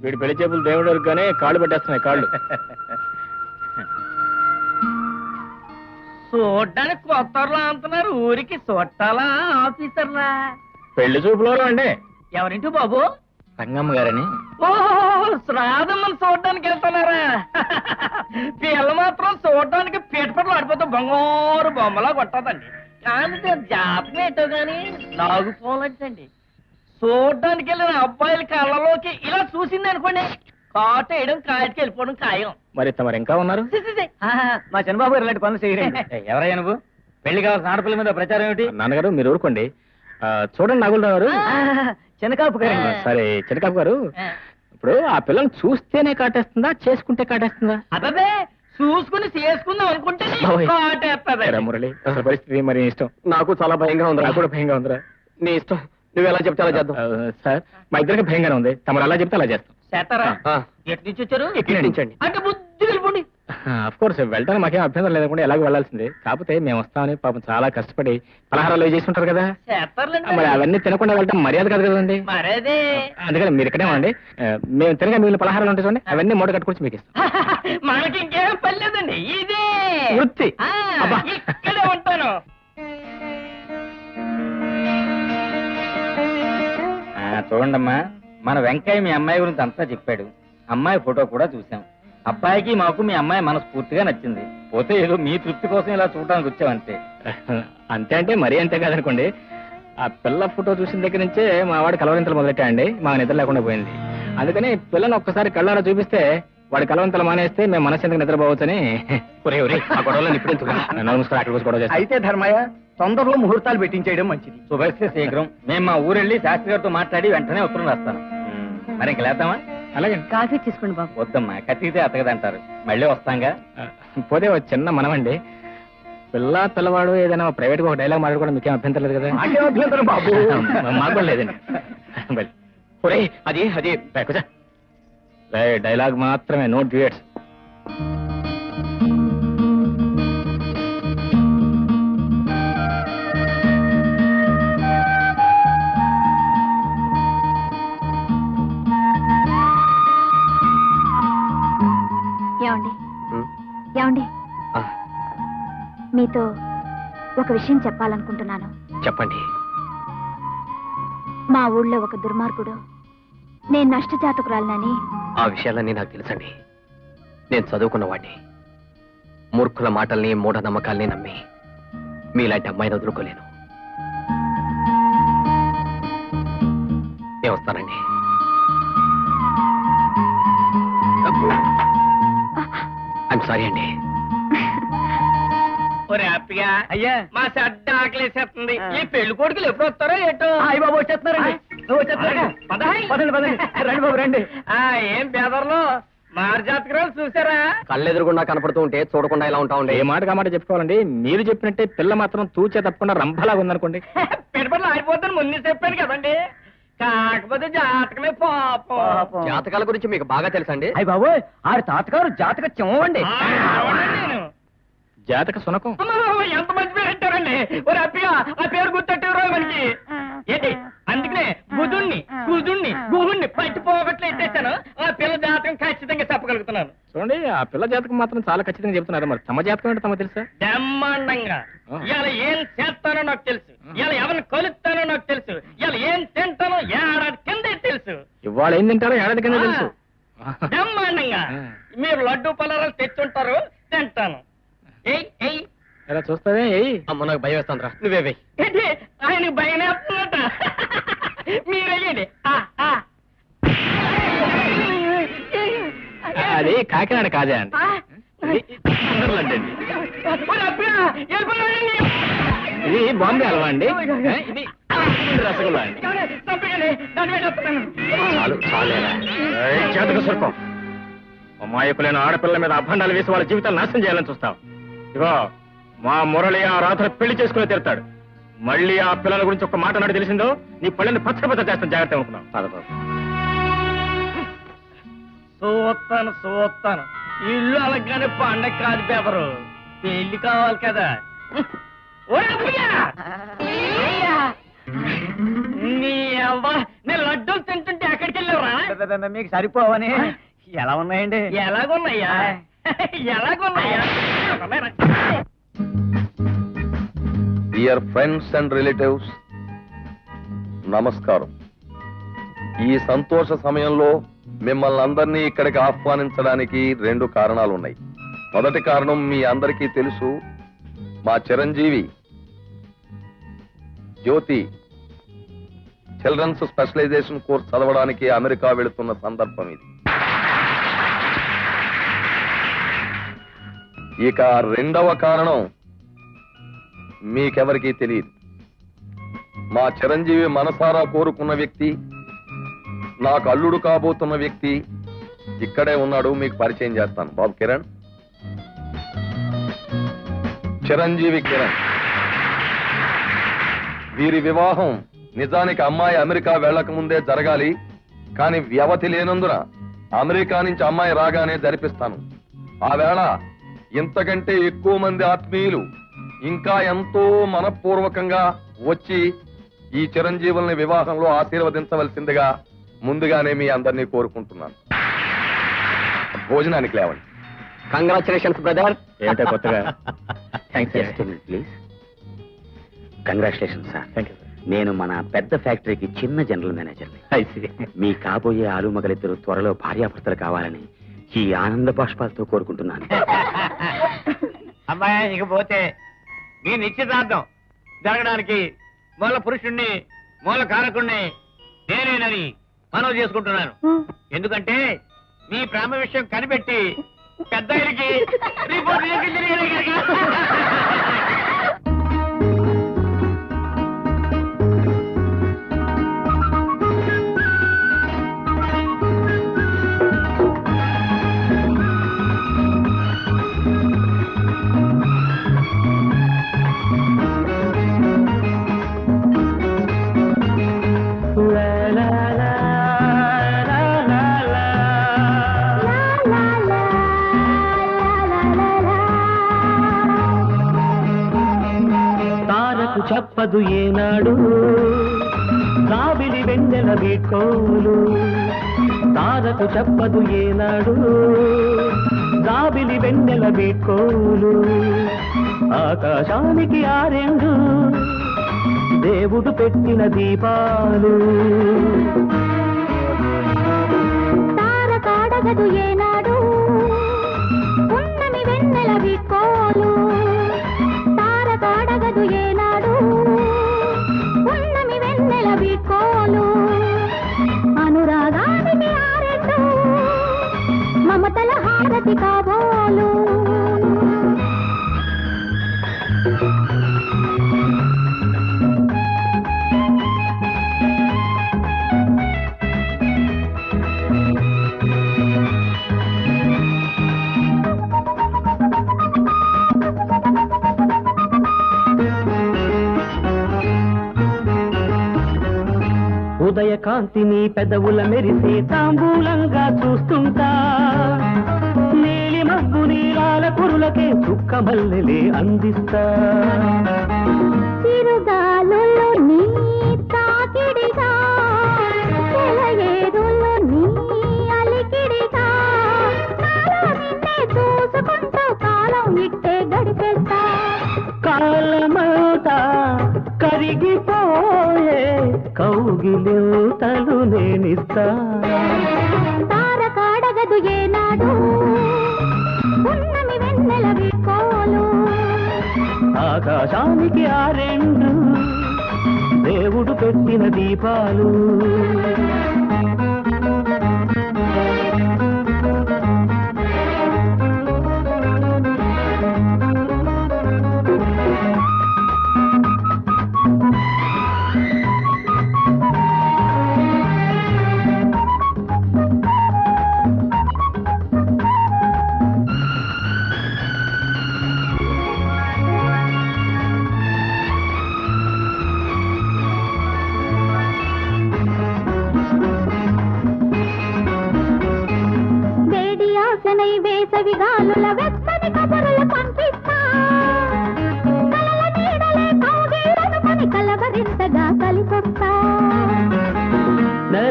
వీడి పెళ్లి చేపులు దేవుడు వరకుగానే కాళ్ళు పట్టేస్తున్నాయి కాళ్ళు. చూడ్డానికి కొత్తలా అంటున్నారు, ఊరికి చుట్టాలా ఆఫీసర్లా? పెళ్లి చూపులో అండి. ఎవరింటి బాబు? రంగమ్మ గారని. ఓహో, శ్రాదమ్మని చూడడానికి వెళ్తున్నారా? పిల్ల మాత్రం చూడడానికి పీటపట్లు ఆడిపోతే బంగారు బొమ్మలా కొట్టదండి. కానీ జాతకం ఏంటో గాని నాగుపోలంటండి. చూడడానికి వెళ్ళిన అబ్బాయిల కళ్ళలోకి ఇలా చూసింది అనుకోండి, కాట వేయడం కాయటికి వెళ్ళిపోవడం ఖాయం. మరి తమరు ఇంకా ఉన్నారు? మా చంద్రబాబు గారు ఇలాంటి పనులు చేయరండి. ఎవరయ్యా నువ్వు? పెళ్లి కావాల్సిన ఆడపిల్ల మీద ప్రచారం ఏమిటి? నాన్నగారు మీరు ఊరుకోండి. చూడండి నాగులరావు గారు. చిన్నకాపు గారు. సరే చిన్నకాపు గారు, ఇప్పుడు ఆ పిల్లని చూస్తేనే కాటేస్తుందా, చేసుకుంటే కాటేస్తుందా? అదే చూసుకుని చేసుకుందాం అనుకుంటే మురళి, అసలు పరిస్థితి మరి ఇష్టం. నాకు చాలా భయంగా ఉంది. నాకు కూడా భయంగా ఉందిరా. నీ ఇష్టం, నువ్వు ఎలా చెప్తే అలా చేద్దాం. సార్ మా ఇద్దరికి భయంగానే ఉంది, తమరు అలా చెప్తే అలా చేస్తాం. చేస్తారా? ఎటు నుంచి వచ్చారు? ఇక్కడి నుంచండి. అంటే బుద్ధి వెళ్ళిపోండి. అఫ్ కోర్స్ వెళ్ళడానికి మాకేం అభ్యంతరం లేకుండా ఎలాగో వెళ్ళాల్సిందే. కాకపోతే మేము వస్తామని పాపం చాలా కష్టపడి పలహారాలు చేసి ఉంటారు కదా, మరి అవన్నీ తినకుండా వెళ్ళటం మర్యాద కాదు కదండి. మరేదే అందుకని మీరు ఇక్కడే ఉండండి. మేము తినగా మిగిలిన పలహారాలు ఉంటాయి చూడండి, అవన్నీ మూట కట్టుకొచ్చి మీకు ఇస్తాం. మనకి ఇంకేం పని లేదండి, ఇదే వృత్తి. ఇక్కడే ఉంటాను. చూడండమ్మా, మన వెంకయ్య మీ అమ్మాయి గురించి అంతా చెప్పాడు. అమ్మాయి ఫోటో కూడా చూసాం. అబ్బాయికి మాకు మీ అమ్మాయి మనస్ఫూర్తిగా నచ్చింది. పోతే ఏదో మీ తృప్తి కోసం ఇలా చూడడానికి వచ్చామంతే. అంతే అంటే మరీ అంతే కాదనుకోండి. ఆ పిల్ల ఫోటో చూసిన దగ్గర నుంచే మా వాడు కలవరింతలు మొదలెట్టాయండి. మా నిద్ర లేకుండా పోయింది. అందుకని పిల్లని ఒక్కసారి కళ్ళారా చూపిస్తే వాడి కలవంతలు మానేస్తే మేము మనసు ఎందుకు నిద్రపోవచ్చని. అయితే ధర్మయ్య, తొందరలో ముహూర్తాలు పెట్టించేయడం మంచిది. శుభస్య శీఘ్రం. మేము మా ఊరెళ్ళి శాస్త్రి గారితో మాట్లాడి వెంటనే ఉత్తరం రాస్తాను. మరి ఇంక లేద్దామా? అలాగే. కాఫీ తీసుకోండి బాబు. వద్దమ్మా, కత్తితే అతగదంటారు. మళ్ళీ వస్తాంగా. పోతే చిన్న మనమండి. పిల్లవాడు ఏదైనా ప్రైవేట్ గా ఒక డైలాగ్ మాట్లాడుకోవడం మీకేం అభ్యంతరం లేదు కదా? అభ్యంతరం బాబు. మాకు కూడా లేదండి. అది అది డైలాగ్ మాత్రమే, నో డ్యూయట్స్. ఏమండి, మీతో ఒక విషయం చెప్పాలనుకుంటున్నాను. చెప్పండి. మా ఊళ్ళో ఒక దుర్మార్గుడు నేను నష్టజాతకురాలనని. ఆ విషయాలన్నీ నాకు తెలుసండి. నేను చదువుకున్నవాడిని. మూర్ఖుల మాటల్ని, మూఢ నమ్మకాల్ని నమ్మి మీలాంటి అమ్మాయిని వదులుకోలేను. నేను వస్తానండి. ఐఎమ్ సారీ అండి. హ్యాపీగా అయ్యా, మా చెడ్డ ఆకలేసేస్తుంది. ఈ పెళ్లి కొడుకులు ఎప్పుడు వస్తారో ఏటో. హాయ్ బాబు, వచ్చేస్తున్నారండి. రండి బాబు రండి. ఏం బెదర్లో మార్జాతకురాలు చూసారా? కళ్ళెదురుగుండా కనపడుతూ ఉంటే చూడకుండా ఇలా ఉంటా ఉండే. ఏ మాట కామాట చెప్పుకోవాలండి. మీరు చెప్పినట్టే పిల్ల మాత్రం తూచే తప్పకుండా రంభలాగా ఉందనుకోండి. పెడపట్లు ఆడిపోతాను ముందు చెప్పాను కదండి. కాకపోతే జాతకమే పాపం. జాతకాల గురించి మీకు బాగా తెలుసండి. అయ్య బాబు, ఆడి తాతగారు జాతక చెవండి. జాతక సునకం. ఎంత మంచి పేరు పెట్టారండి. ఓ హ్యాపీగా ఆ పేరు గుర్తెట్టారు మనకి. ఏంటి అందుకనే బుధుణ్ణి, కుజుణ్ణి, గుహుణ్ణి పట్టి పోగొట్లు ఎట్టేశాను. ఆ పిల్ల జాతకం ఖచ్చితంగా చెప్పగలుగుతున్నాను. చూడండి, ఆ పిల్ల జాతకం మాత్రం చాలా ఖచ్చితంగా చెప్తున్నారు. మరి తమ జాతకం ఏంటో తమ తెలుసా? బ్రహ్మాండంగా. ఇవాళ ఏం చేస్తానో నాకు తెలుసు. ఇవాళ ఎవరిని కొలుస్తానో నాకు తెలుసు. ఇవాళ ఏం తింటానో ఏడాది కిందే తెలుసు. ఇవాళ ఏం తింటారో ఏడాది కింద తెలుసు. బ్రహ్మాండంగా. మీరు లడ్డు పలారాలు తెచ్చుంటారు, తింటాను. ఎలా చూస్తావే? అమ్మ నాకు భయం వేస్తాను రా. నువ్వే ఏంటి ఆయనకు భయం వేస్తున్నట? మీరేయండి. అది కాకినాడ కాదే అండి. ఇది బాంబే హల్వా అండి. ఇది రసగుల్లా అండి. చాలు చాలేరా. చేతకు సుర్కం. అమాయకులైన ఆడపిల్ల మీద అభండాలు వేసి వాళ్ళ జీవితాలు నాశనం చేయాలని చూస్తావు. ఇగో మా మురళి ఆ రాత్రి పెళ్లి చేసుకుని తీరుతాడు. మళ్ళీ ఆ పిల్లల గురించి ఒక మాట నాడు తెలిసిందో నీ పళ్ళని పచ్చ చేస్తాను. జాగ్రత్త అనుకున్నావు. చూస్తాను. ఇల్లు అలాగానే పండగ కాదు పేపరు, పెళ్లి కావాలి కదా. నీ అవ్వ, నేను లడ్డూలు తింటుంటే ఎక్కడికి వెళ్ళావురా? మీకు సరిపోవని ఎలా ఉన్నాయండి? ఎలాగున్నాయా? ఎలాగున్నాయా? డియర్ ఫ్రెండ్స్ అండ్ రిలేటివ్స్, నమస్కారం. ఈ సంతోష సమయంలో మిమ్మల్ని అందరినీ ఇక్కడికి ఆహ్వానించడానికి 2 కారణాలు ఉన్నాయి. మొదటి కారణం మీ అందరికీ తెలుసు, మా చిరంజీవి జ్యోతి చిల్డ్రన్స్ స్పెషలైజేషన్ కోర్స్ చదవడానికి అమెరికా వెళుతున్న సందర్భం ఇది. ఇక రెండవ కారణం మీకెవరికీ తెలియదు. మా చిరంజీవి మనసారా కోరుకున్న వ్యక్తి, నాకు అల్లుడు కాబోతున్న వ్యక్తి ఇక్కడే ఉన్నాడు. మీకు పరిచయం చేస్తాను. బాబు కిరణ్, చిరంజీవి కిరణ్. వీరి వివాహం నిజానికి అమ్మాయి అమెరికా వెళ్ళక ముందే జరగాలి, కానీ వ్యవధి లేనందున అమెరికా నుంచి అమ్మాయి రాగానే జరిపిస్తాను. ఆ వేళ ఇంతకంటే ఎక్కువ మంది ఆత్మీయులు ఇంకా ఎంతో మనపూర్వకంగా వచ్చి ఈ చిరంజీవుల్ని వివాహంలో ఆశీర్వదించవలసిందిగా ముందుగానే మీ అందరినీ కోరుకుంటున్నాను. భోజనానికి లేవండి. Congratulations brother. ఏంటో కొత్తగా? Please. Congratulations sir. Thank you. నేను మన పెద్ద ఫ్యాక్టరీకి చిన్న జనరల్ మేనేజర్ని. మీ కాబోయే ఆలుమగలిద్దరు త్వరలో భార్యాభర్తలు కావాలని ఈ ఆనంద బాష్పాలతో కోరుకుంటున్నాను. అమ్మాయి ఇకపోతే మీ నిశ్చితార్థం జరగడానికి మూల పురుషుణ్ణి మూల కారకుణ్ణి నేనేనని మనవి చేసుకుంటున్నాను. ఎందుకంటే మీ ప్రేమ విషయం కనిపెట్టి పెద్ద రిపోర్ట్ చెప్పదు ఏనాడు రాబిలి వెన్నెల వీడ్కోలు. తారకు చెప్పదు ఏనాడు రాబిలి వెన్నెల వీడ్కోలు. ఆకాశానికి 2 దేవుడు పెట్టిన దీపాలు. తారకాడగదు ఏనాడు ఉన్నమి వెన్నెల వీడ్కోలు. తారకాడగదు ఏనాడు ఉన్నమి వెన్నెల వీడ్కోలు. అనురాగానికి 2 మమతల హారతి కాబోలు. ఉదయ కాంతిని పెదవుల మెరిసే తాంబూలంగా చూస్తుంటా. నీలి మగ్గు నీరాల కురులకే చుక్క మల్లెలే అందిస్తా. చిరుగాలులు నీ తాకిడిగా చెలయేరులు నీ అలికిడిగా నాలో నిన్నే చూసుకుంటూ కాలం ఇట్టే గడిపేస్తా. కాలమౌతా కరిగిపోయే కౌగిలింతలు నేనిస్తా. తారకాడగదు ఏనాడు ఉన్నమి వెన్నెల వీడ్కోలు. ఆకాశానికి 2 దేవుడు పెట్టిన దీపాలు. వేసవిగాలుల వెచ్చని కబురులు పంపిస్తా. కలల నీడలే కౌగిళ్ళను కొని కలవరింతగా కలిసొస్తా.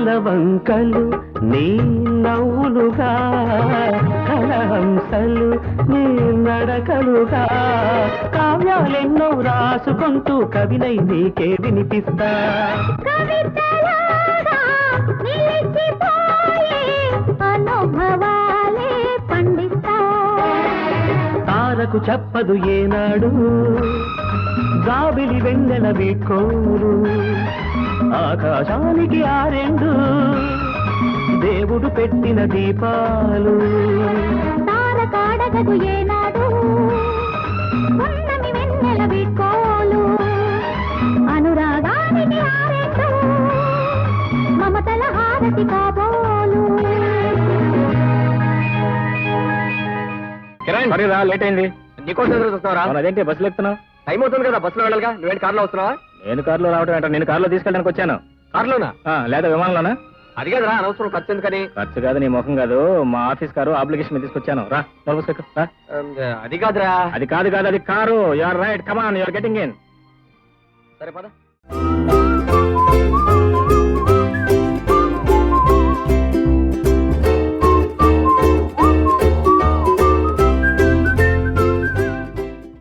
నెలవంకలు నీ నవ్వులుగా కలహంసలు నీ నడకలుగా కావ్యాలెన్నో రాసుకుంటూ కవినై నీకే వినిపిస్తా కవితలాగా నిలిచిపోయే అనుభవాలే పండిస్తా. తారకు చెప్పదు ఏనాడు జాబిలి వెన్నెల వీకోరు ఆకాశానికి ఆ రెండు దేవుడు పెట్టిన దీపాలు తారకాడగదు ఏనాడు ఉన్నమి వెన్నెల వీడ్కోలు అనురాగానికి హారెండు మమతల హారతి కాబోలు. కిరణ్ మరి రా, లేట్ అయింది. నీకోసం ఎదురు చూస్తున్నారా? అవును, అదేంటి బస్సులు ఎక్కుతున్నావు? టైం అవుతుంది కదా, బస్సులో వెళ్ళాలిగా. నువ్వేంటి కార్లో వస్తున్నావా? నేను కారులో రావడం ఏంటో, నేను కారులో తీసుకెళ్ళడానికి వచ్చాను. కార్లోనా? లేదా విమానంలోనా? అది కదరా, అనవసరం ఖర్చు ఎందుకని. ఖర్చు కాదు, నీ ముఖం కాదు, మా ఆఫీస్ కారు అప్లికేషన్ మీద తీసుకొచ్చాను. రా బస్సు ఎక్కు, రా. అది కాదురా. అది కాదు, అది car. You are right, come on, you are getting in. సరే పద.